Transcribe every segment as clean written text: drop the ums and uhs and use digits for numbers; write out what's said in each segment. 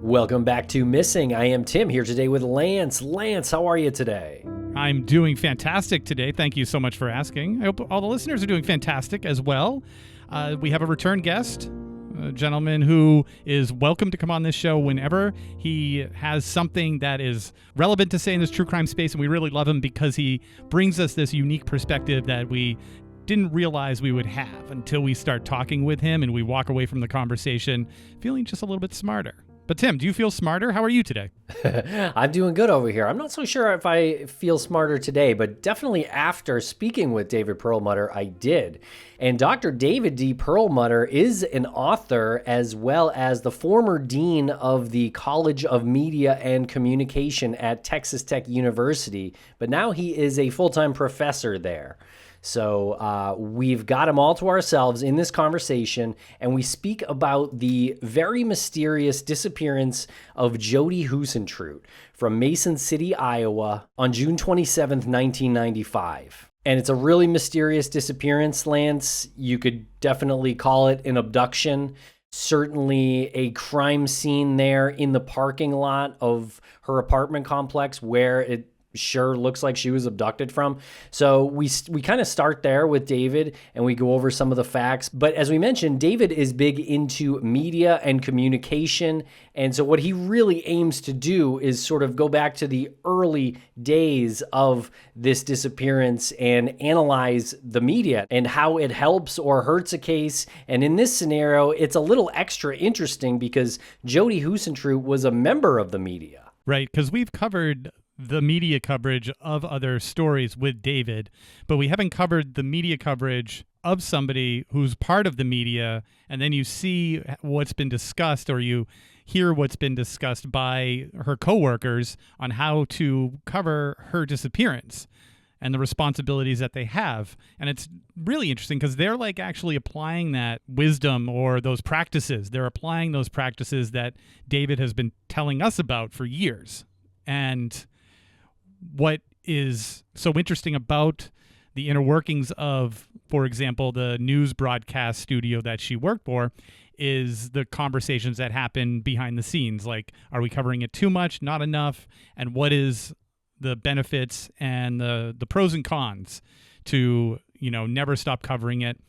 Welcome back to Missing. I am Tim here today with Lance. Lance, how are you today? I'm doing fantastic today. Thank you so much for asking. I hope all the listeners are doing fantastic as well. We have a return guest, a gentleman who is welcome to come on this show whenever he has something that is relevant to say in this true crime space, and we really love him because he brings us this unique perspective that we didn't realize we would have until we start talking with him and we walk away from the conversation feeling just a little bit smarter. But Tim, do you feel smarter? How are you today? I'm doing good over here. I'm not so sure if I feel smarter today, but definitely after speaking with David Perlmutter, I did. And Dr. David D. Perlmutter is an author as well as the former dean of the College of Media and Communication at Texas Tech University, but now he is a full-time professor there. So we've got him all to ourselves in this conversation, and we speak about the very mysterious disappearance of Jodi Huisentruit from Mason City, Iowa on June 27th, 1995. And it's a really mysterious disappearance, Lance. You could definitely call it an abduction. Certainly a crime scene there in the parking lot of her apartment complex where it sure looks like she was abducted from. So we kind of start there with David and we go over some of the facts. But as we mentioned, David is big into media and communication. And so what he really aims to do is sort of go back to the early days of this disappearance and analyze the media and how it helps or hurts a case. And in this scenario, it's a little extra interesting because Jodi Huisentruit was a member of the media. Right, because we've covered the media coverage of other stories with David, but we haven't covered the media coverage of somebody who's part of the media, and then you see what's been discussed or you hear what's been discussed by her coworkers on how to cover her disappearance and the responsibilities that they have. And it's really interesting because they're like actually applying that wisdom or those practices. They're applying those practices that David has been telling us about for years. And what is so interesting about the inner workings of, for example, the news broadcast studio that she worked for is the conversations that happen behind the scenes. Like, are we covering it too much, not enough? And what is the benefits and the pros and cons to, never stop covering it?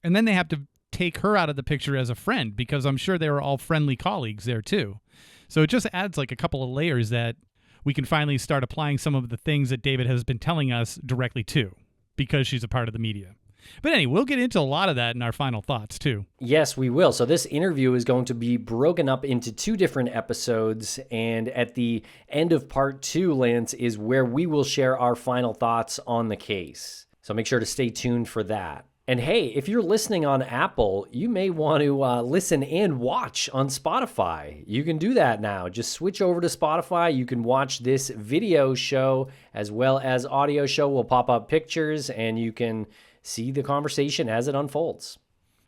And then they have to take her out of the picture as a friend because I'm sure they were all friendly colleagues there too. So it just adds like a couple of layers that we can finally start applying some of the things that David has been telling us directly to because she's a part of the media. But anyway, we'll get into a lot of that in our final thoughts too. Yes, we will. So this interview is going to be broken up into two different episodes. And at the end of part 2, Lance, is where we will share our final thoughts on the case. So make sure to stay tuned for that. And hey, if you're listening on Apple, you may want to listen and watch on Spotify. You can do that now. Just switch over to Spotify. You can watch this video show as well as audio show. Will pop up pictures and you can see the conversation as it unfolds.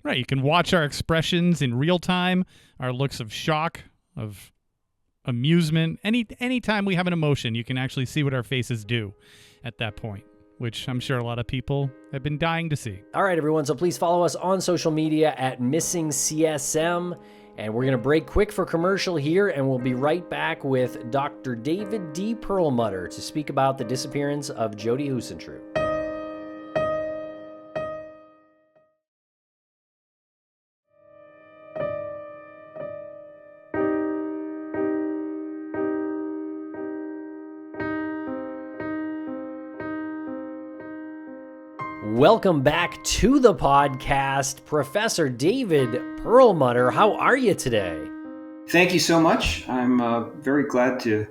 Right. You can watch our expressions in real time, our looks of shock, of amusement. Anytime we have an emotion, you can actually see what our faces do at that point, which I'm sure a lot of people have been dying to see. All right, everyone. So please follow us on social media at MissingCSM. And we're going to break quick for commercial here, and we'll be right back with Dr. David D. Perlmutter to speak about the disappearance of Jodi Huisentruit. Welcome back to the podcast, Professor David Perlmutter. How are you today? Thank you so much. I'm very glad to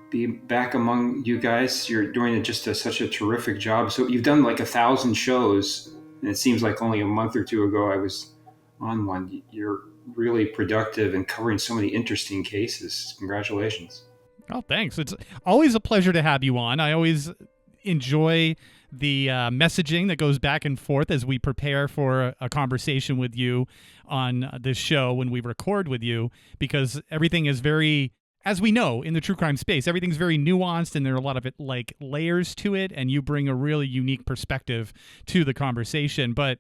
be back among you guys. You're doing such a terrific job. So you've done like 1,000 shows, and it seems like only a month or two ago I was on one. You're really productive and covering so many interesting cases. Congratulations. Oh, thanks. It's always a pleasure to have you on. I always enjoy the messaging that goes back and forth as we prepare for a conversation with you on this show when we record with you, because everything is very, as we know in the true crime space, everything's very nuanced and there are a lot of layers to it, and you bring a really unique perspective to the conversation. But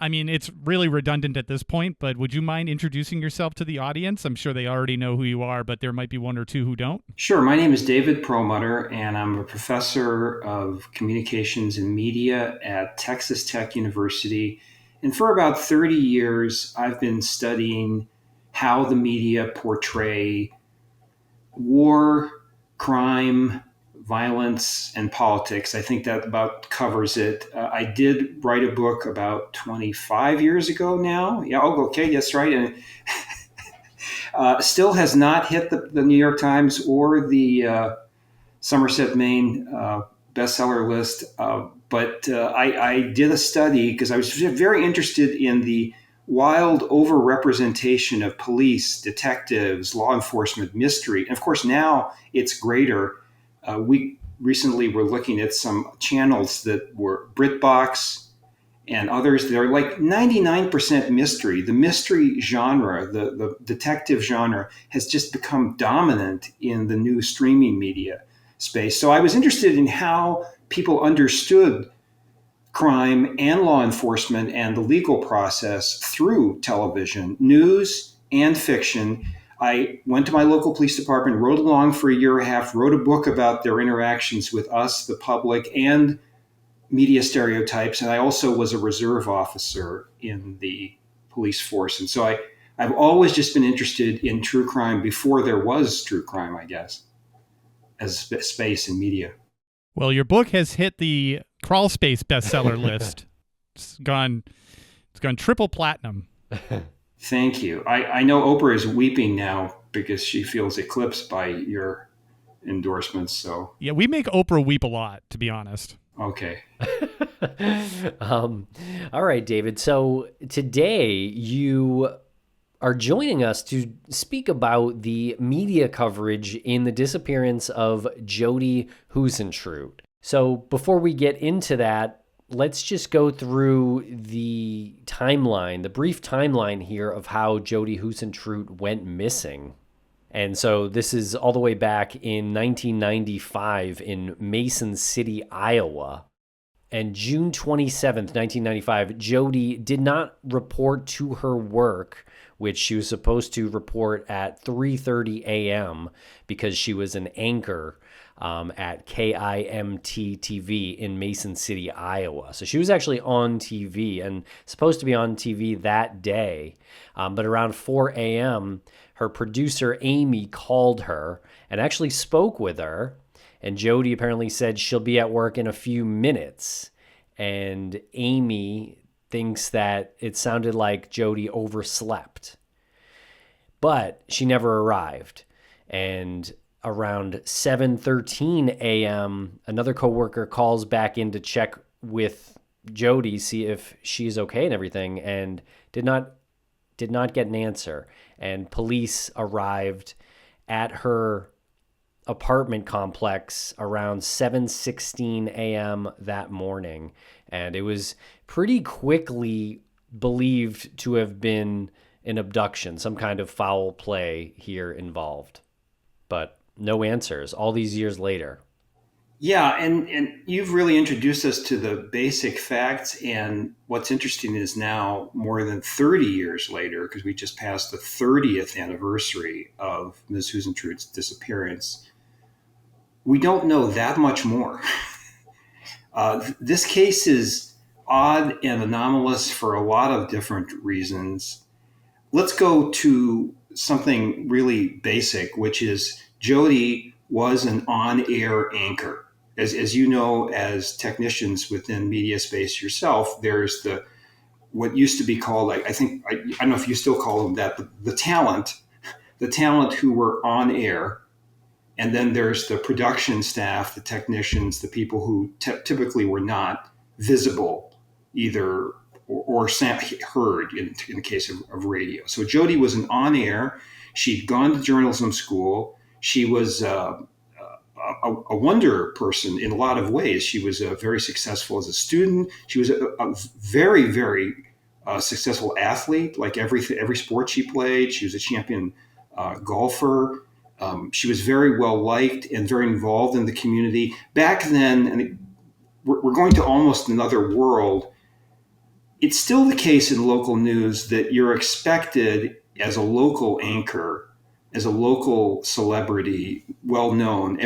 I mean, it's really redundant at this point, but would you mind introducing yourself to the audience? I'm sure they already know who you are, but there might be one or two who don't. Sure. My name is David Perlmutter, and I'm a professor of communications and media at Texas Tech University. And for about 30 years, I've been studying how the media portray war, crime, violence, and politics. I think that about covers it. I did write a book about 25 years ago now. Yeah, oh, okay, that's right. And still has not hit the New York Times or the Somerset, Maine bestseller list. But I did a study because I was very interested in the wild overrepresentation of police, detectives, law enforcement, mystery. And of course, now it's greater. We recently were looking at some channels that were BritBox and others. They're like 99% mystery. The mystery genre, the detective genre, has just become dominant in the new streaming media space. So I was interested in how people understood crime and law enforcement and the legal process through television, news, and fiction. I went to my local police department, rode along for a year and a half, wrote a book about their interactions with us, the public, and media stereotypes. And I also was a reserve officer in the police force. And so I've always just been interested in true crime before there was true crime, I guess, as a space in media. Well, your book has hit the Crawlspace bestseller list. It's gone triple platinum. Thank you. I know Oprah is weeping now because she feels eclipsed by your endorsements. So yeah, we make Oprah weep a lot, to be honest. Okay. All right, David. So today you are joining us to speak about the media coverage in the disappearance of Jodi Huisentruit. So before we get into that, let's just go through the timeline, the brief timeline here of how Jodi Huisentruit went missing. And so this is all the way back in 1995 in Mason City, Iowa. And June 27th, 1995, Jodi did not report to her work, which she was supposed to report at 3:30 a.m. because she was an anchor at KIMT TV in Mason City, Iowa. So she was actually on TV and supposed to be on TV that day. But around 4 a.m., her producer, Amy, called her and actually spoke with her. And Jodi apparently said she'll be at work in a few minutes. And Amy thinks that it sounded like Jodi overslept. But she never arrived. And around 7:13 a.m., another coworker calls back in to check with Jodi, see if she's okay and everything, and did not get an answer. And police arrived at her apartment complex around 7:16 a.m. that morning. And it was pretty quickly believed to have been an abduction, some kind of foul play here involved. But no answers all these years later. Yeah, and you've really introduced us to the basic facts. And what's interesting is now, more than 30 years later, because we just passed the 30th anniversary of Ms. Huisentruit's disappearance, we don't know that much more. This case is odd and anomalous for a lot of different reasons. Let's go to something really basic, which is Jodi was an on-air anchor. As you know, as technicians within media space yourself, there's what used to be called, I don't know if you still call them that, the talent who were on air. And then there's the production staff, the technicians, the people who typically were not visible either or heard in the case of radio. So Jodi was an on-air. She'd gone to journalism school. She was a wonder person in a lot of ways. She was very successful as a student. She was a very, very successful athlete, like every sport she played. She was a champion golfer. She was very well liked and very involved in the community. Back then, and we're going to almost another world. it's still the case in local news that you're expected as a local anchor, as a local celebrity, well known.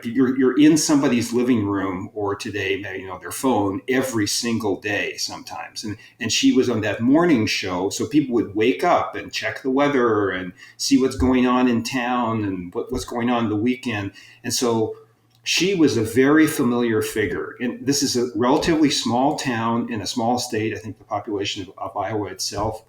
You're in somebody's living room, or today, their phone, every single day sometimes. And she was on that morning show, so people would wake up and check the weather and see what's going on in town and what's going on the weekend. And so she was a very familiar figure. And this is a relatively small town in a small state. I think the population of Iowa itself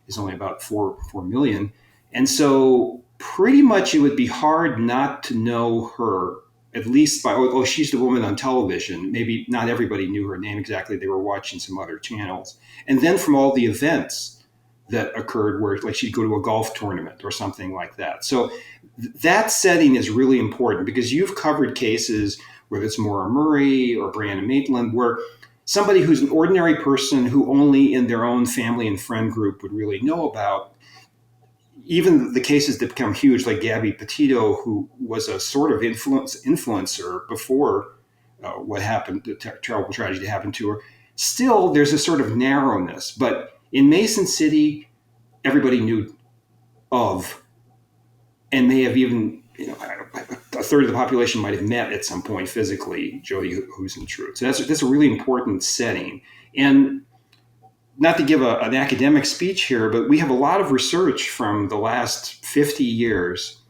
is only about 4 million. And so pretty much it would be hard not to know her, at least by, oh, she's the woman on television. Maybe not everybody knew her name exactly. They were watching some other channels. And then from all the events that occurred where, like, she'd go to a golf tournament or something like that. So that setting is really important, because you've covered cases, whether it's Maura Murray or Brianna Maitland, where somebody who's an ordinary person who only in their own family and friend group would really know about, even the cases that become huge, like Gabby Petito, who was a sort of influencer before what happened, the terrible tragedy happened to her, still there's a sort of narrowness. But in Mason City, everybody knew of, and may have even, a third of the population might have met at some point physically, Jodi Huisentruit. So that's a really important setting. And not to give an academic speech here, but we have a lot of research from the last 50 years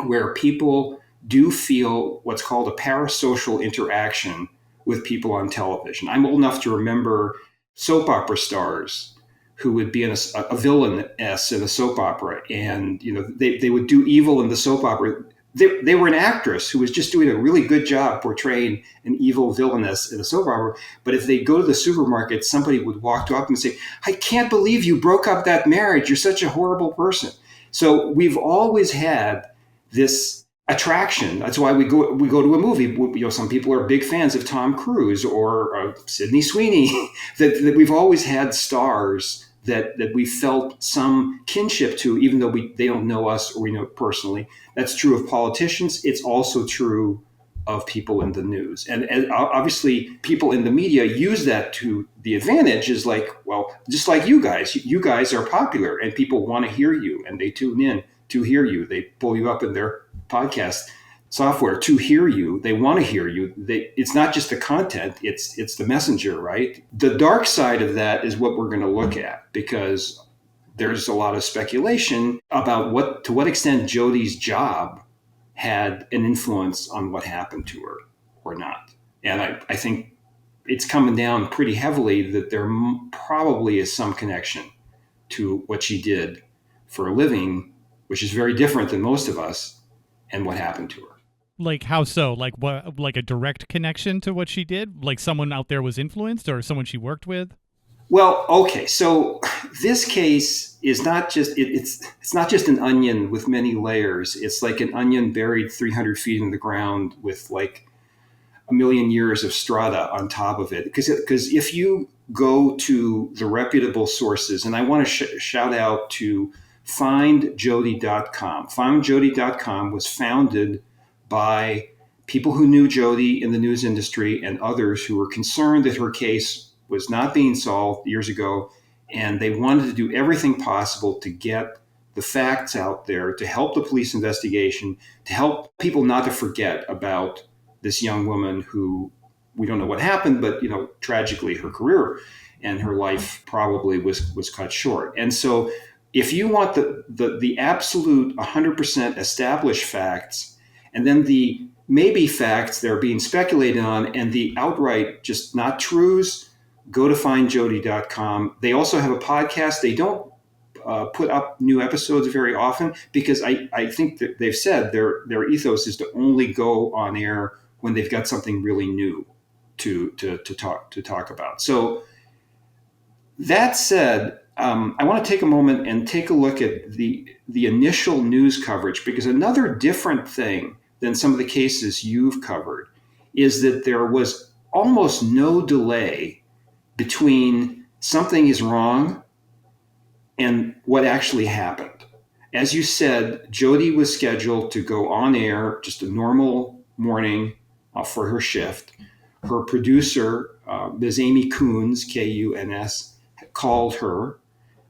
where people do feel what's called a parasocial interaction with people on television. I'm old enough to remember soap opera stars who would be in a villainess in a soap opera, and they would do evil in the soap opera. They were an actress who was just doing a really good job portraying an evil villainess in a soap opera. But if they go to the supermarket, somebody would walk up and say, "I can't believe you broke up that marriage. You're such a horrible person." So we've always had this attraction. That's why we go to a movie. Some people are big fans of Tom Cruise or Sydney Sweeney. that we've always had stars that we felt some kinship to, even though they don't know us or we know it personally. That's true of politicians. It's also true of people in the news. And obviously, people in the media use that to the advantage, is like, well, just like you guys are popular and people want to hear you, and they tune in to hear you. They pull you up in their podcast software to hear you. They want to hear you. It's not just the content, it's the messenger, right? The dark side of that is what we're going to look at, because there's a lot of speculation about to what extent Jodi's job had an influence on what happened to her or not. And I think it's coming down pretty heavily that there probably is some connection to what she did for a living, which is very different than most of us, and what happened to her. Like, how so? Like what? Like a direct connection to what she did? Like someone out there was influenced, or someone she worked with? Well, okay. So this case is not just it's not just an onion with many layers. It's like an onion buried 300 feet in the ground with like a million years of strata on top of it. Because if you go to the reputable sources, and I want to shout out to findjodi.com. Findjodi.com was founded by people who knew Jodi in the news industry and others who were concerned that her case was not being solved years ago, and they wanted to do everything possible to get the facts out there, to help the police investigation, to help people not to forget about this young woman who, we don't know what happened, but tragically her career and her life probably was cut short. And so if you want the absolute 100% established facts, and then the maybe facts that are being speculated on, and the outright just not truths, go to findjodi.com. They also have a podcast. They don't put up new episodes very often, because I think that they've said their ethos is to only go on air when they've got something really new to talk about. So that said, I want to take a moment and take a look at the initial news coverage, because another different thing than some of the cases you've covered is that there was almost no delay between something is wrong and what actually happened. As you said, Jodi was scheduled to go on air, just a normal morning for her shift. Her producer, Ms. Amy Kuhns, Kuns, called her.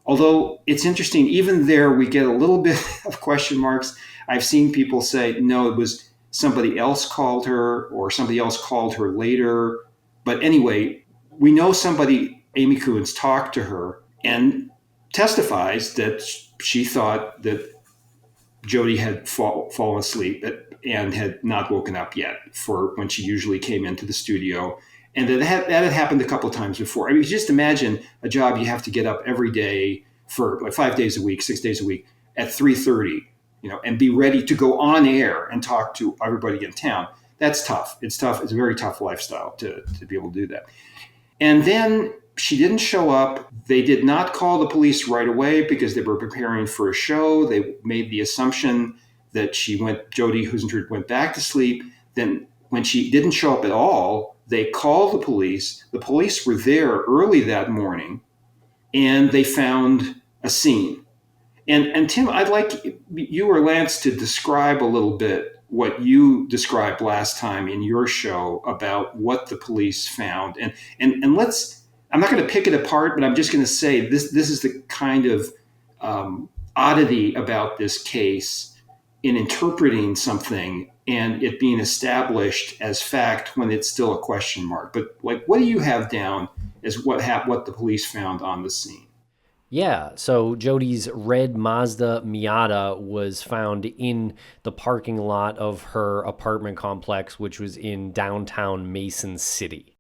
Although it's interesting, even there we get a little bit of question marks. I've seen people say, no, it was somebody else called her or somebody else called her later. But anyway, we know somebody, Amy Coons, talked to her and testifies that she thought that Jodi had fallen asleep and had not woken up yet for when she usually came into the studio. And that had happened a couple of times before. I mean, just imagine a job you have to get up every day for like 5 days a week, 6 days a week at 3:30, and be ready to go on air and talk to everybody in town. That's tough. It's tough. It's a very tough lifestyle to be able to do that. And then she didn't show up. They did not call the police right away because they were preparing for a show. They made the assumption that Jodi Huisentruit went back to sleep. Then when she didn't show up at all, they called the police. The police were there early that morning, and they found a scene. And Tim, I'd like you or Lance to describe a little bit what you described last time in your show about what the police found. And let's, I'm not going to pick it apart, but I'm just going to say this is the kind of oddity about this case in interpreting something and it being established as fact when it's still a question mark. But like, what do you have down as what the police found on the scene? Yeah, so Jodi's red Mazda Miata was found in the parking lot of her apartment complex, which was in downtown Mason City.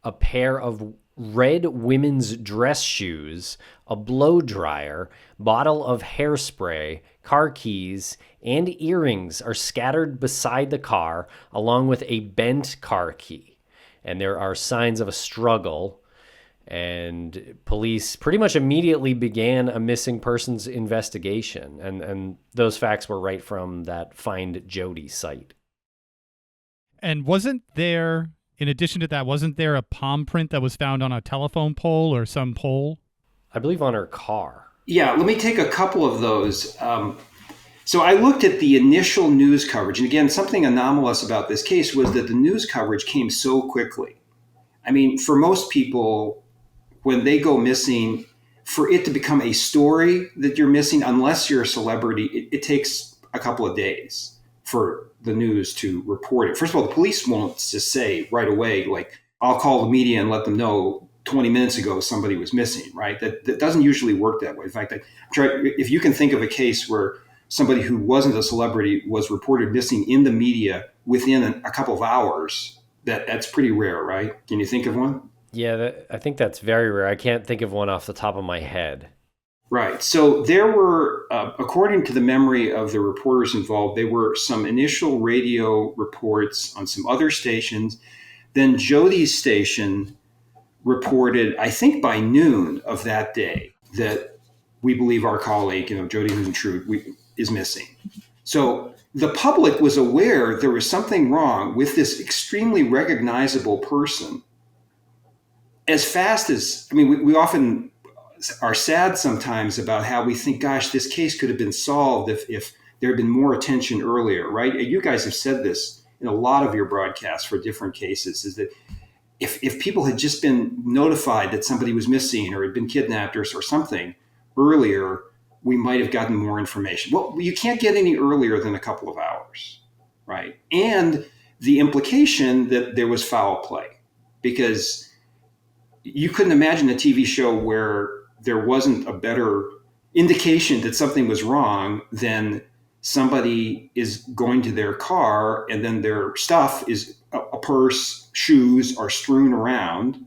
A pair of red women's dress shoes, a blow dryer, bottle of hairspray, car keys, and earrings are scattered beside the car, along with a bent car key. And there are signs of a struggle. And police pretty much immediately began a missing persons investigation. And those facts were right from that Find Jodi site. And wasn't there, in addition to that, wasn't there a palm print that was found on a telephone pole or some pole? I believe on her car. Yeah, let me take a couple of those. So I looked at the initial news coverage. And again, something anomalous about this case was that the news coverage came so quickly. I mean, for most people, when they go missing, for it to become a story that you're missing, unless you're a celebrity, it takes a couple of days for the news to report it. First of all, the police won't just say right away, like, I'll call the media and let them know 20 minutes ago somebody was missing, right? That doesn't usually work that way. In fact, if you can think of a case where somebody who wasn't a celebrity was reported missing in the media within a couple of hours, that's pretty rare, right? Can you think of one? Yeah, I think that's very rare. I can't think of one off the top of my head. Right. So there were, according to the memory of the reporters involved, there were some initial radio reports on some other stations. Then Jodi's station reported, I think by noon of that day, that we believe our colleague, Jodi Huisentruit, is missing. So the public was aware there was something wrong with this extremely recognizable person. As fast as, we often are sad sometimes about how we think, gosh, this case could have been solved if there had been more attention earlier, right? You guys have said this in a lot of your broadcasts for different cases, is that if people had just been notified that somebody was missing or had been kidnapped or something earlier, we might have gotten more information. Well, you can't get any earlier than a couple of hours, right? And the implication that there was foul play, because you couldn't imagine a TV show where there wasn't a better indication that something was wrong than somebody is going to their car and then their stuff is a purse, shoes are strewn around,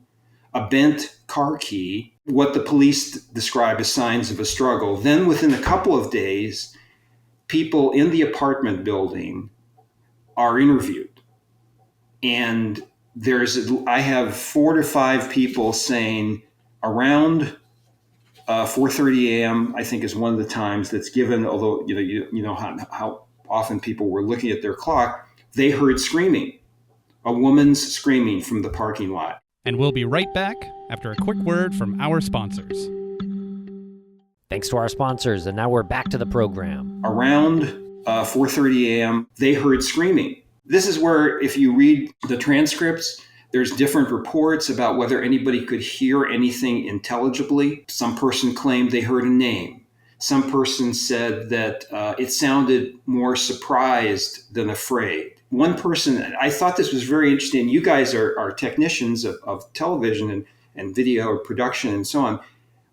a bent car key, what the police describe as signs of a struggle. Then within a couple of days, people in the apartment building are interviewed. And I have 4 to 5 people saying around 4:30 a.m. I think is one of the times that's given. Although you know how often people were looking at their clock, they heard screaming, a woman's screaming from the parking lot. And we'll be right back after a quick word from our sponsors. Thanks to our sponsors, and now we're back to the program. Around 4:30 a.m., they heard screaming. This is where, if you read the transcripts, There's different reports about whether anybody could hear anything intelligibly. Some person claimed they heard a name. Some person said that it sounded more surprised than afraid. One person, I thought this was very interesting. You guys are technicians of television and video production and so on.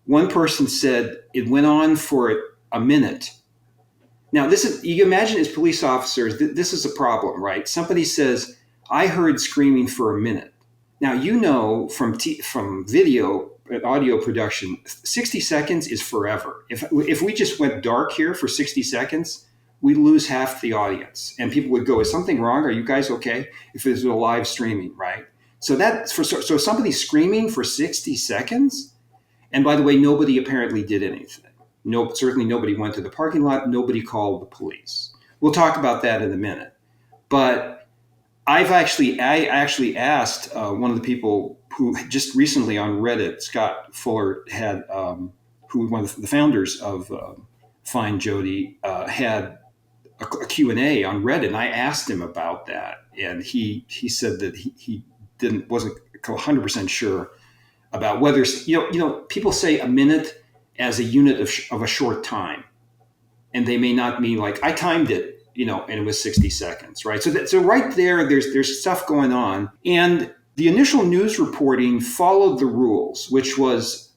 One person said it went on for a minute. Now, this is, you imagine as police officers, this is a problem, right? Somebody says, I heard screaming for a minute. Now, you know from video, audio production, 60 seconds is forever. If we just went dark here for 60 seconds, we'd lose half the audience. And people would go, is something wrong? Are you guys okay? If it was a live streaming, right? So so somebody screaming for 60 seconds, and by the way, nobody apparently did anything. No, certainly nobody went to the parking lot. Nobody called the police. We'll talk about that in a minute. But I actually asked one of the people who just recently on Reddit, Scott Fuller had, who one of the founders of Find Jodi, had a Q&A on Reddit, and I asked him about that, and he said that he wasn't 100% sure about whether, people say a minute as a unit of a short time, and they may not mean like I timed it, and it was 60 seconds, right? So right there's stuff going on, and the initial news reporting followed the rules, which was,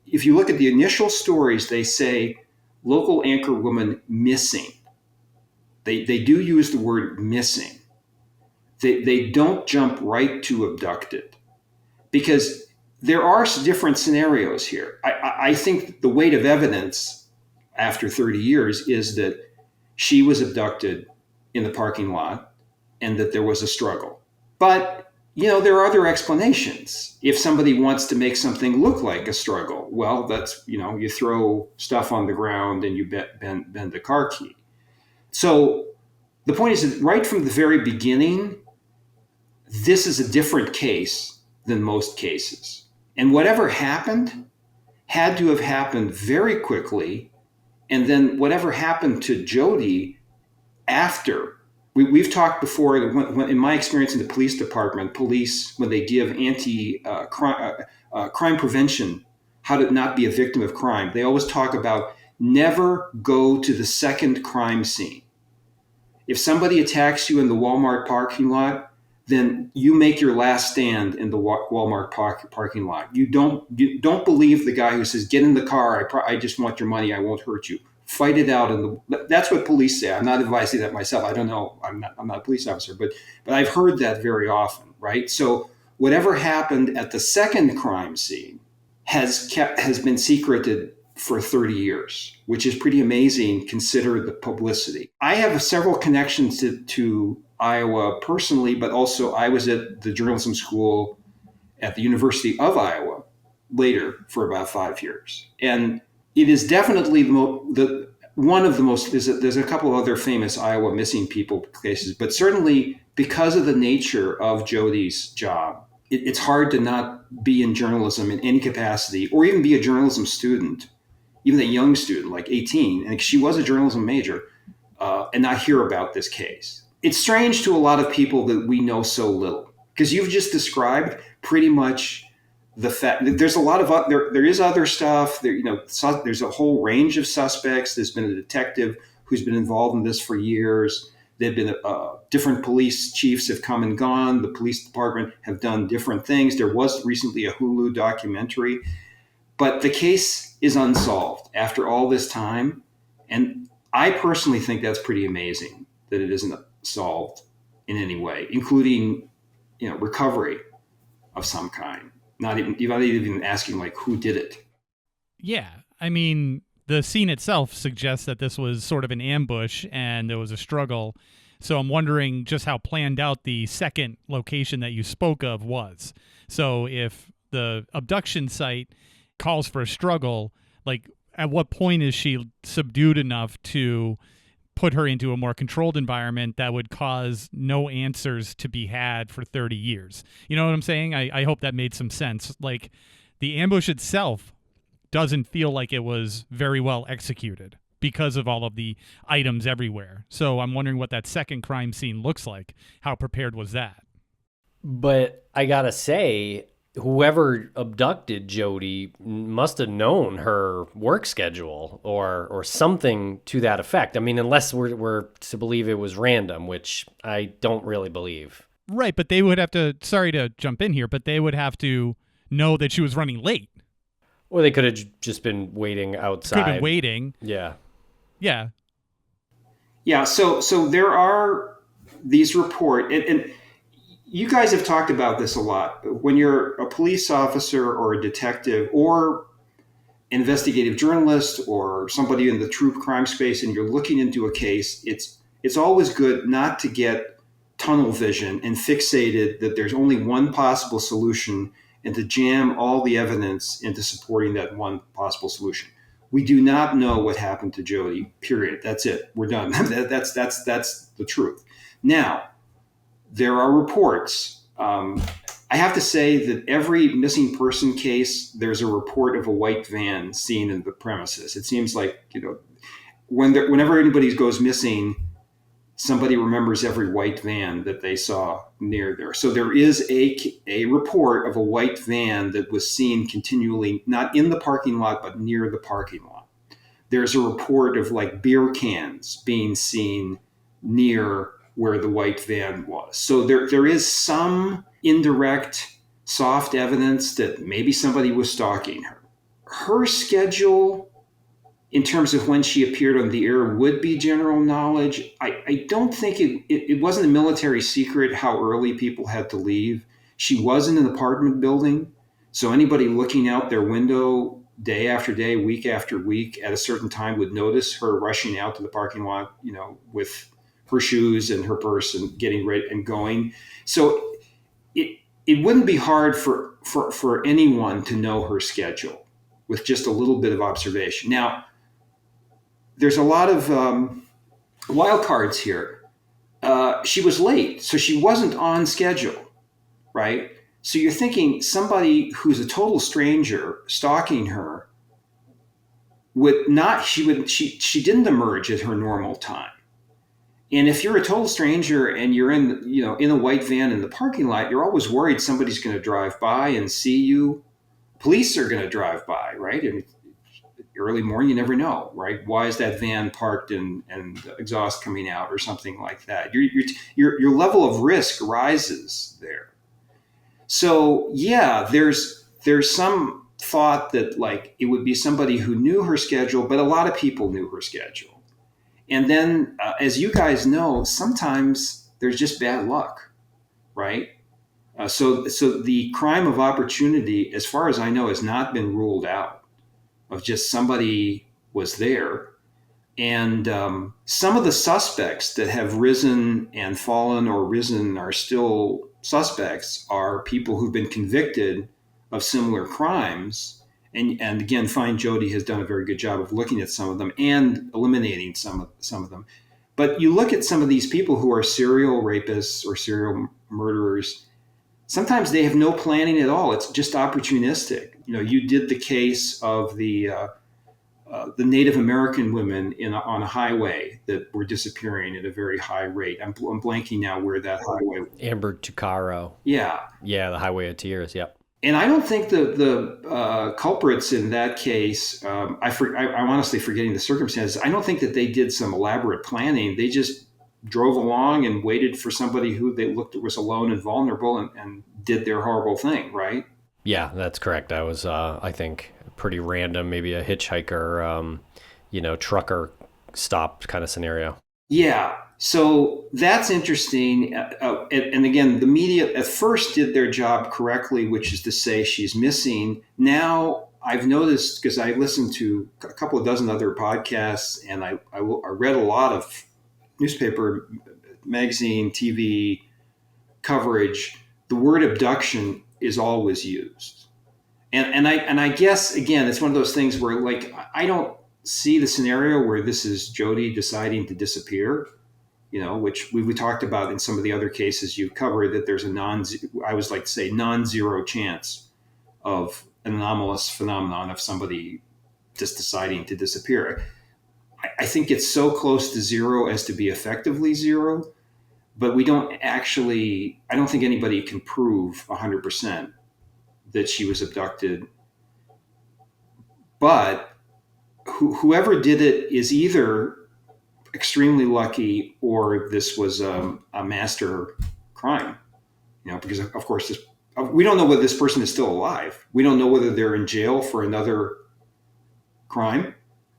if you look at the initial stories, they say local anchor woman missing. They do use the word missing. They don't jump right to abducted, because there are different scenarios here. I think the weight of evidence after 30 years is that she was abducted in the parking lot and that there was a struggle. But, there are other explanations. If somebody wants to make something look like a struggle, well, that's, you throw stuff on the ground and you bend the car key. So the point is that right from the very beginning, this is a different case than most cases. And whatever happened had to have happened very quickly. And then whatever happened to Jodi after, we've talked before, when, in my experience in the police department, police, when they give crime prevention, how to not be a victim of crime, they always talk about never go to the second crime scene. If somebody attacks you in the Walmart parking lot, then you make your last stand in the Walmart parking lot. You don't believe the guy who says, get in the car, I just want your money, I won't hurt you. Fight it out. That's what police say. I'm not advising that myself. I don't know. I'm not a police officer, but I've heard that very often, right? So whatever happened at the second crime scene has been secreted for 30 years, which is pretty amazing considering the publicity. I have several connections to Iowa personally, but also I was at the journalism school at the University of Iowa later for about 5 years. And it is definitely one of the most, there's a couple of other famous Iowa missing people cases, but certainly because of the nature of Jodi's job, it's hard to not be in journalism in any capacity, or even be a journalism student, even a young student, like 18, and she was a journalism major, and not hear about this case. It's strange to a lot of people that we know so little, because you've just described pretty much the fact that there's a lot of there is other stuff there. There's a whole range of suspects. There's been a detective who's been involved in this for years. There've been different police chiefs have come and gone. The police department have done different things. There was recently a Hulu documentary, but the case is unsolved after all this time. And I personally think that's pretty amazing that it isn't solved in any way, including, recovery of some kind. Not even asking like who did it. Yeah, I mean, the scene itself suggests that this was sort of an ambush and there was a struggle. So I'm wondering just how planned out the second location that you spoke of was. So if the abduction site calls for a struggle, like at what point is she subdued enough to put her into a more controlled environment that would cause no answers to be had for 30 years. You know what I'm saying? I hope that made some sense. Like, the ambush itself doesn't feel like it was very well executed because of all of the items everywhere. So I'm wondering what that second crime scene looks like. How prepared was that? But I gotta say, whoever abducted Jodi must have known her work schedule or something to that effect. I mean, unless we're to believe it was random, which I don't really believe. Right, but they would have to, sorry to jump in here, but they would have to know that she was running late. Or they could have just been waiting outside. Could have been waiting. Yeah. Yeah. Yeah. So there are these and you guys have talked about this a lot. When you're a police officer or a detective or investigative journalist or somebody in the true crime space and you're looking into a case, it's always good not to get tunnel vision and fixated that there's only one possible solution and to jam all the evidence into supporting that one possible solution. We do not know what happened to Jodi, period. That's it. We're done. That's the truth. Now, there are reports. I have to say that every missing person case, there's a report of a white van seen in the premises. It seems like, whenever anybody goes missing, somebody remembers every white van that they saw near there. So there is a report of a white van that was seen continually, not in the parking lot, but near the parking lot. There's a report of like beer cans being seen near where the white van was. So there is some indirect, soft evidence that maybe somebody was stalking her. Her schedule, in terms of when she appeared on the air, would be general knowledge. I don't think it wasn't a military secret how early people had to leave. She was in an apartment building, so anybody looking out their window day after day, week after week, at a certain time would notice her rushing out to the parking lot, with her shoes and her purse and getting ready and going. So it wouldn't be hard for anyone to know her schedule with just a little bit of observation. Now, there's a lot of wild cards here. She was late, so she wasn't on schedule, right? So you're thinking somebody who's a total stranger stalking her she didn't emerge at her normal time. And if you're a total stranger and you're in a white van in the parking lot, you're always worried somebody's going to drive by and see you. Police are going to drive by, right? And early morning, you never know, right? Why is that van parked and exhaust coming out or something like that? Your level of risk rises there. So yeah, there's some thought that like it would be somebody who knew her schedule, but a lot of people knew her schedule. And then, as you guys know, sometimes there's just bad luck, right? So the crime of opportunity, as far as I know, has not been ruled out. Of just somebody was there. And some of the suspects that have risen and fallen or risen are still suspects are people who've been convicted of similar crimes. And again, Find Jodi has done a very good job of looking at some of them and eliminating some of them. But you look at some of these people who are serial rapists or serial murderers, sometimes they have no planning at all. It's just opportunistic. You did the case of the Native American women on a highway that were disappearing at a very high rate. I'm blanking now where that highway. Amber Tucaro. Yeah. Yeah, the Highway of Tears. Yep. And I don't think the culprits in that case, I'm honestly forgetting the circumstances. I don't think that they did some elaborate planning. They just drove along and waited for somebody who they looked at was alone and vulnerable and did their horrible thing, right? Yeah, that's correct. That was, I think, pretty random, maybe a hitchhiker, trucker stop kind of scenario. Yeah. So that's interesting. And again, the media at first did their job correctly, which is to say she's missing. Now I've noticed, because I listened to a couple of dozen other podcasts and I read a lot of newspaper, magazine, TV coverage, the word abduction is always used. And I guess, again, it's one of those things where like, I don't see the scenario where this is Jodi deciding to disappear, which we talked about in some of the other cases you covered, that there's I always like to say non-zero chance of an anomalous phenomenon of somebody just deciding to disappear. I think it's so close to zero as to be effectively zero, but we don't actually, I don't think anybody can prove 100% that she was abducted. But whoever did it is either extremely lucky or this was a master crime, because of course we don't know whether this person is still alive. We don't know whether they're in jail for another crime,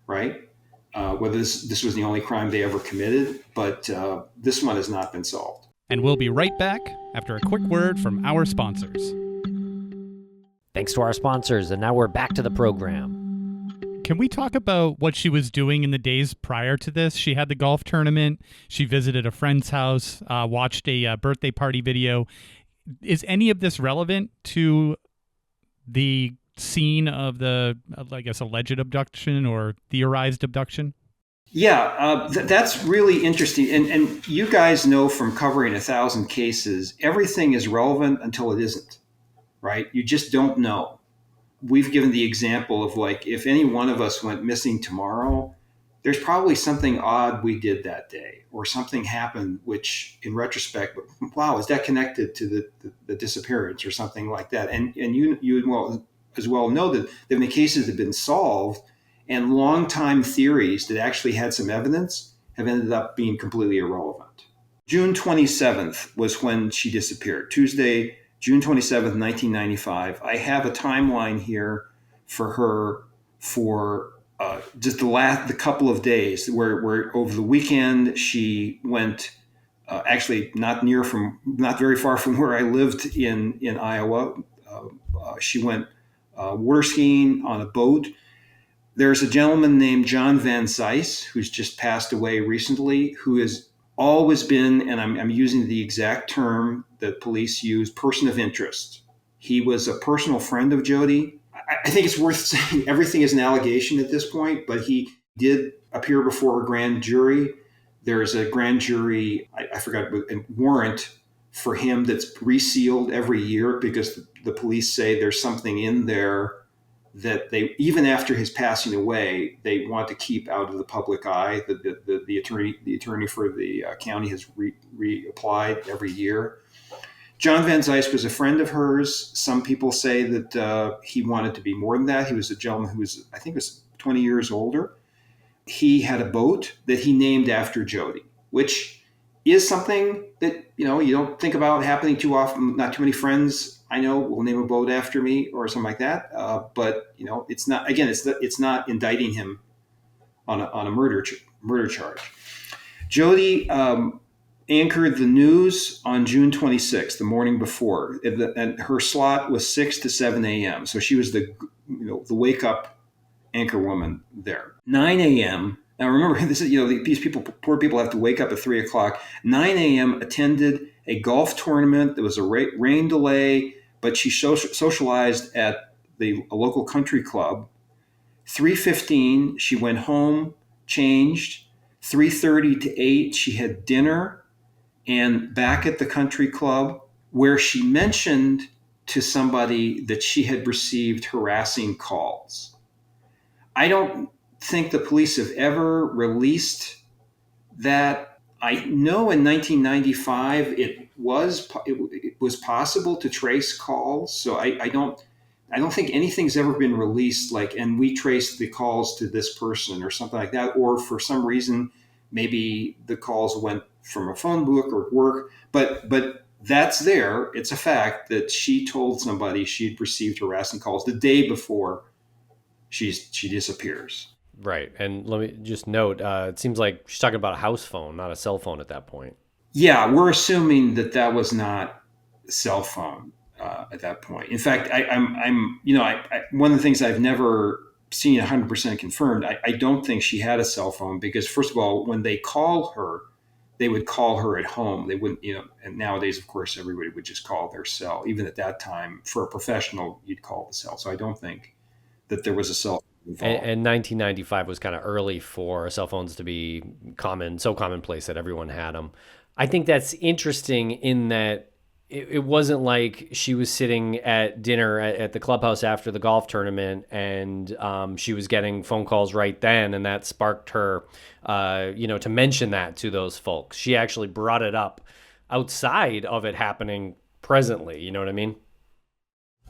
right? Whether this was the only crime they ever committed, but this one has not been solved. And we'll be right back after a quick word from our sponsors. Thanks to our sponsors, and now we're back to the program. Can we talk about what she was doing in the days prior to this? She had the golf tournament. She visited a friend's house, watched a birthday party video. Is any of this relevant to the scene of the, I guess, alleged abduction or theorized abduction? Yeah, that's really interesting. And you guys know from covering 1,000 cases, everything is relevant until it isn't, right? You just don't know. We've given the example of like, if any one of us went missing tomorrow, there's probably something odd we did that day or something happened, which in retrospect, wow, is that connected to the disappearance or something like that? And you as well know that there have been cases that have been solved and long-time theories that actually had some evidence have ended up being completely irrelevant. June 27th was when she disappeared. Tuesday, June 27th, 1995. I have a timeline here for her for just the couple of days where over the weekend she went actually not very far from where I lived in Iowa. She went water skiing on a boat. There's a gentleman named John Van Zeiss who's just passed away recently, who has always been, and I'm using the exact term that police use, person of interest. He was a personal friend of Jodi. I think it's worth saying everything is an allegation at this point, but he did appear before a grand jury. There's a grand jury, I forgot, a warrant for him that's resealed every year because the police say there's something in there that they, even after his passing away, they want to keep out of the public eye. The attorney for the county has reapplied every year. John Van Zeiss was a friend of hers. Some people say that he wanted to be more than that. He was a gentleman who was, I think, was 20 years older. He had a boat that he named after Jodi, which is something that you don't think about happening too often. Not too many friends I know will name a boat after me or something like that. But it's not. Again, it's not indicting him on a murder charge. Jodi anchored the news on June 26th, the morning before, and her slot was 6 to 7 a.m. So she was the wake up anchor woman there. 9 a.m. Now remember, this is these poor people have to wake up at 3 o'clock. 9 a.m. attended a golf tournament. There was a rain delay, but she socialized at a local country club. 3:15, she went home, changed. 3:30 to 8, she had dinner, and back at the country club, where she mentioned to somebody that she had received harassing calls. I don't think the police have ever released that. I know in 1995 it was possible to trace calls, so I don't think anything's ever been released and we traced the calls to this person or something like that, or for some reason maybe the calls went from a phone book or work, but that's there. It's a fact that she told somebody she'd received harassing calls the day before she disappears. Right. And let me just note, it seems like she's talking about a house phone, not a cell phone at that point. Yeah, we're assuming that was not a cell phone at that point. In fact, I'm one of the things I've never seen 100% confirmed, I don't think she had a cell phone because, first of all, when they call her, they would call her at home. They wouldn't, and nowadays, of course, everybody would just call their cell. Even at that time, for a professional, you'd call the cell. So I don't think that there was a cell phone involved. And 1995 was kind of early for cell phones to be so commonplace that everyone had them. I think that's interesting in that it wasn't like she was sitting at dinner at the clubhouse after the golf tournament and she was getting phone calls right then, and that sparked her, to mention that to those folks. She actually brought it up outside of it happening presently. You know what I mean?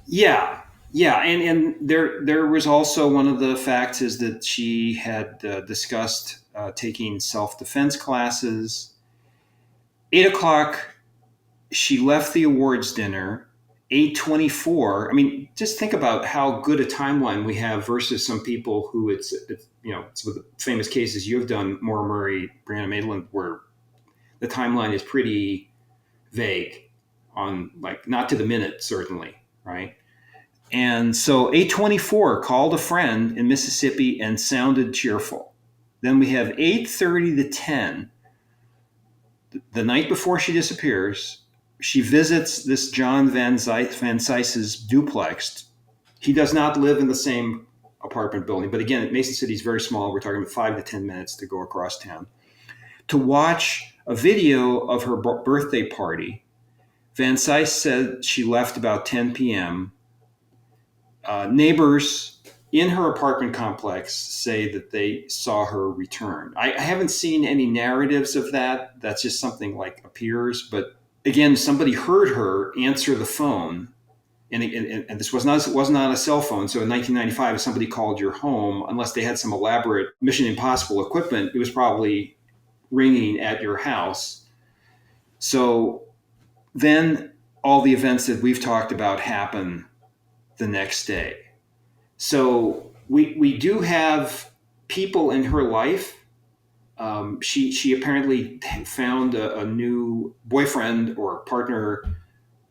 Yeah, yeah, and there was also one of the facts is that she had discussed taking self defense classes. 8 o'clock, she left the awards dinner. 8:24. I mean, just think about how good a timeline we have versus some people who it's some of the famous cases you've done, Maura Murray, Brianna Maitland, where the timeline is pretty vague on like not to the minute certainly, right? And so 8:24 called a friend in Mississippi and sounded cheerful. Then we have 8:30 to 10, the night before she disappears. She visits this John Van Zice's duplex. He does not live in the same apartment building, but again, Mason City is very small. We're talking about 5 to 10 minutes to go across town to watch a video of her birthday party. Van Zice said she left about 10 p.m. Neighbors in her apartment complex say that they saw her return. I haven't seen any narratives of that. That's just something like appears. But again, somebody heard her answer the phone. And this was not a cell phone. So in 1995, if somebody called your home, unless they had some elaborate Mission Impossible equipment, it was probably ringing at your house. So then all the events that we've talked about happen the next day. So we do have people in her life. She apparently found a new boyfriend or partner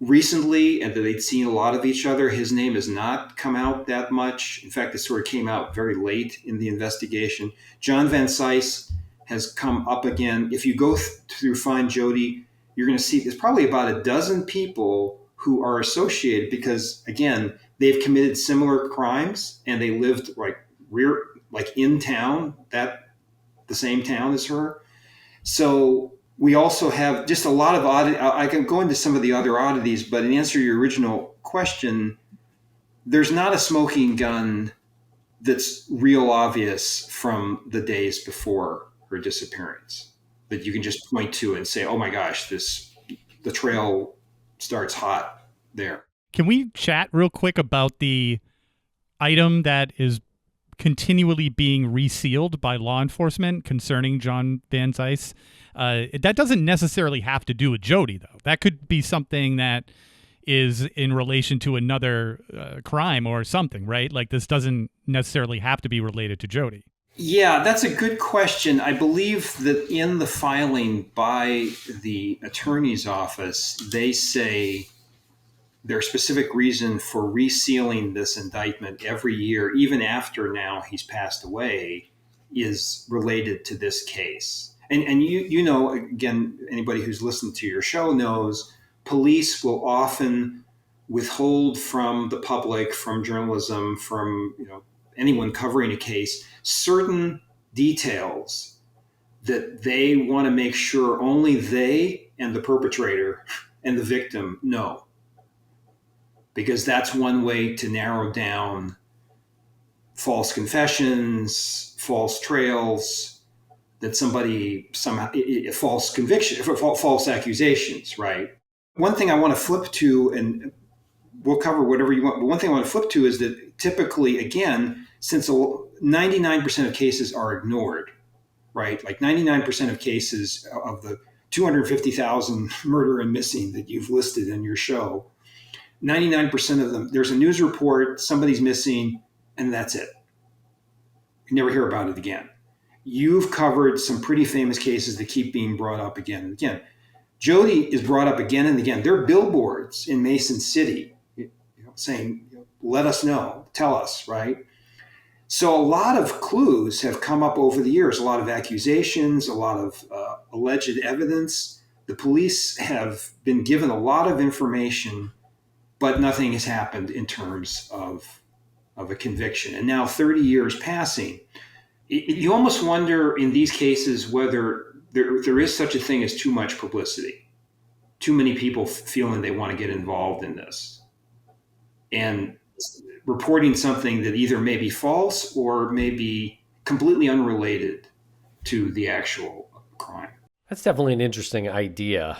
recently, and that they'd seen a lot of each other. His name has not come out that much. In fact, it sort of came out very late in the investigation. John Van Zice has come up again. If you go through Find Jodi, you're going to see there's probably about a dozen people who are associated because, again, they've committed similar crimes and they lived like in town, the same town as her. So we also have just a lot of oddity. I can go into some of the other oddities, but in answer to your original question, there's not a smoking gun that's real obvious from the days before her disappearance that you can just point to and say, oh my gosh, the trail starts hot there. Can we chat real quick about the item that is continually being resealed by law enforcement concerning John Van Zice? That doesn't necessarily have to do with Jodi, though. That could be something that is in relation to another crime or something, right? Like this doesn't necessarily have to be related to Jodi. Yeah, that's a good question. I believe that in the filing by the attorney's office, they say their specific reason for resealing this indictment every year, even after now he's passed away, is related to this case. And you know, again, anybody who's listened to your show knows police will often withhold from the public, from journalism, from anyone covering a case, certain details that they want to make sure only they and the perpetrator and the victim know. Because that's one way to narrow down false confessions, false trails, that somebody somehow, false conviction, false accusations, right? One thing I want to flip to, and we'll cover whatever you want, but one thing I want to flip to is that typically, again, since 99% of cases are ignored, right? Like 99% of cases of the 250,000 murder and missing that you've listed in your show, 99% of them, there's a news report, somebody's missing, and that's it. You never hear about it again. You've covered some pretty famous cases that keep being brought up again and again. Jodi is brought up again and again. There are billboards in Mason City saying, let us know, tell us, right? So a lot of clues have come up over the years, a lot of accusations, a lot of alleged evidence. The police have been given a lot of information, but nothing has happened in terms of a conviction. And now 30 years passing, you almost wonder in these cases whether there is such a thing as too much publicity, too many people feeling they want to get involved in this and reporting something that either may be false or may be completely unrelated to the actual crime. That's definitely an interesting idea.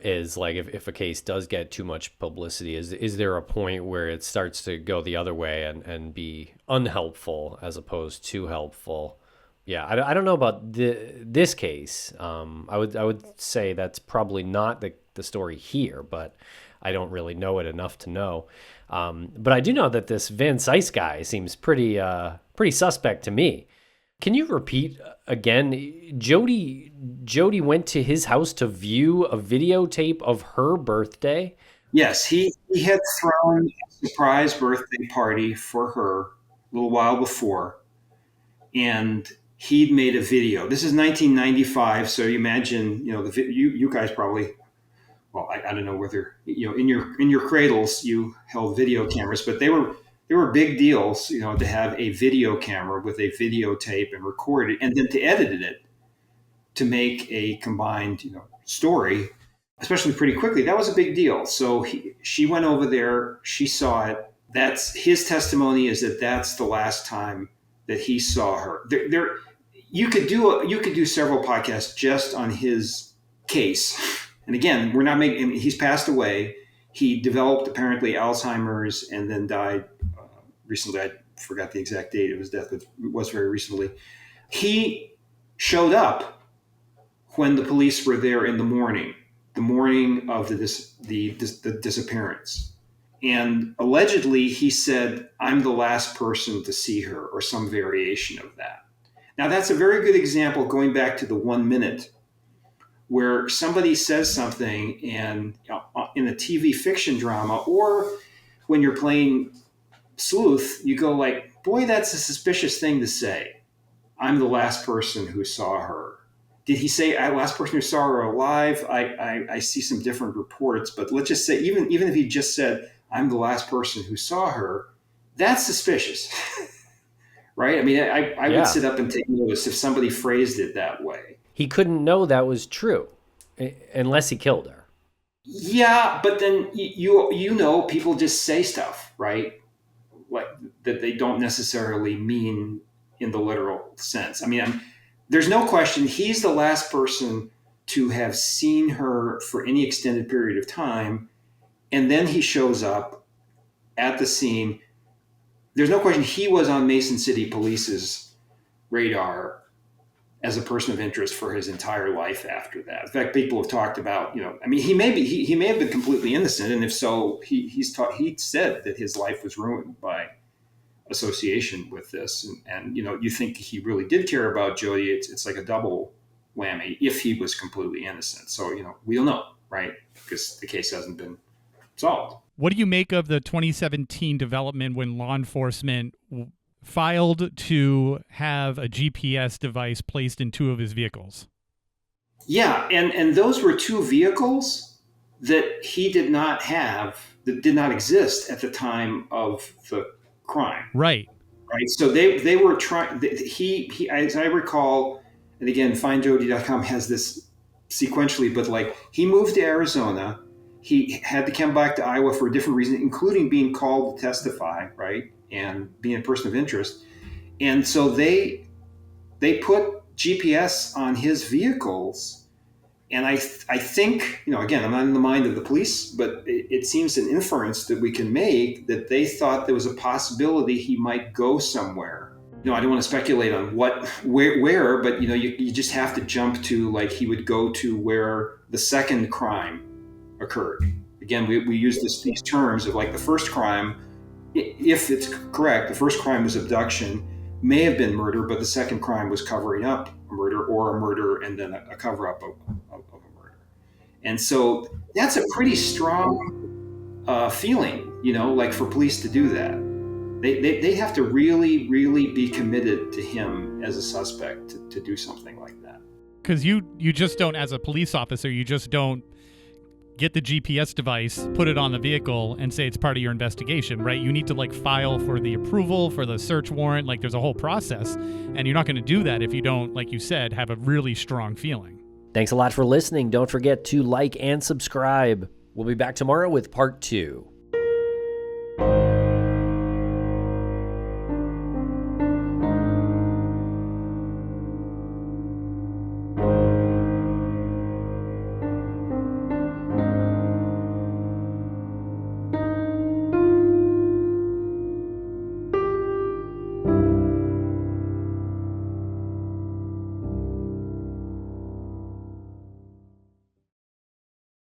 Is like if a case does get too much publicity, is there a point where it starts to go the other way and be unhelpful as opposed to helpful? Yeah, I don't know about this case. I would say that's probably not the story here, but I don't really know it enough to know. But I do know that this Van Cise guy seems pretty suspect to me. Can you repeat again? Jodi went to his house to view a videotape of her birthday. Yes, he had thrown a surprise birthday party for her a little while before, and he'd made a video. This is 1995, so you imagine, you guys probably, well, I don't know whether in your cradles you held video cameras, but they were big deals, to have a video camera with a videotape and record it, and then to edit it to make a combined story, especially pretty quickly. That was a big deal. So she went over there, she saw it. That's his testimony, is that that's the last time that he saw her. You could do several podcasts just on his case. And again, we're not making. He's passed away. He developed apparently Alzheimer's and then died recently. I forgot the exact date of his death, but it was very recently. He showed up when the police were there in the morning of the disappearance. And allegedly he said, "I'm the last person to see her," or some variation of that. Now that's a very good example, going back to the 1 minute, where somebody says something and in a TV fiction drama, or when you're playing sleuth, you go like, boy, that's a suspicious thing to say. "I'm the last person who saw her." Did he say last person who saw her alive? I see some different reports, but let's just say even if he just said, "I'm the last person who saw her," that's suspicious, right? I mean, I would sit up and take notice if somebody phrased it that way. He couldn't know that was true unless he killed her. Yeah, but then people just say stuff, right? Like that they don't necessarily mean in the literal sense. I mean, there's no question he's the last person to have seen her for any extended period of time, and then he shows up at the scene. There's no question he was on Mason City Police's radar as a person of interest for his entire life after that. In fact, people have talked about, I mean, he may have been completely innocent, and if so, he said that his life was ruined by association with this, and you think he really did care about Jodi. It's like a double whammy if he was completely innocent. So we don't know, right? Because the case hasn't been solved. What do you make of the 2017 development when law enforcement filed to have a GPS device placed in 2 of his vehicles? Yeah, and those were 2 vehicles that he did not have, that did not exist at the time of the crime. Right. So they were trying. He, as I recall, and again, findjodi.com has this sequentially, but like he moved to Arizona. He had to come back to Iowa for a different reason, including being called to testify, right, and being a person of interest. And so they put GPS on his vehicles. And I think, again, I'm not in the mind of the police, but it seems an inference that we can make that they thought there was a possibility he might go somewhere. I don't want to speculate on where, but you just have to jump to, like, he would go to where the second crime occurred. Again, we use these terms of like the first crime, if it's correct, the first crime was abduction, may have been murder, but the second crime was covering up a murder, or a murder and then a cover-up of a murder. And so that's a pretty strong feeling, like for police to do that. They have to really, really be committed to him as a suspect to do something like that. Because you just don't, as a police officer, you just don't get the GPS device, put it on the vehicle, and say it's part of your investigation, right? You need to file for the approval, for the search warrant. There's a whole process, and you're not going to do that if you don't, like you said, have a really strong feeling. Thanks a lot for listening. Don't forget to like and subscribe. We'll be back tomorrow with part 2.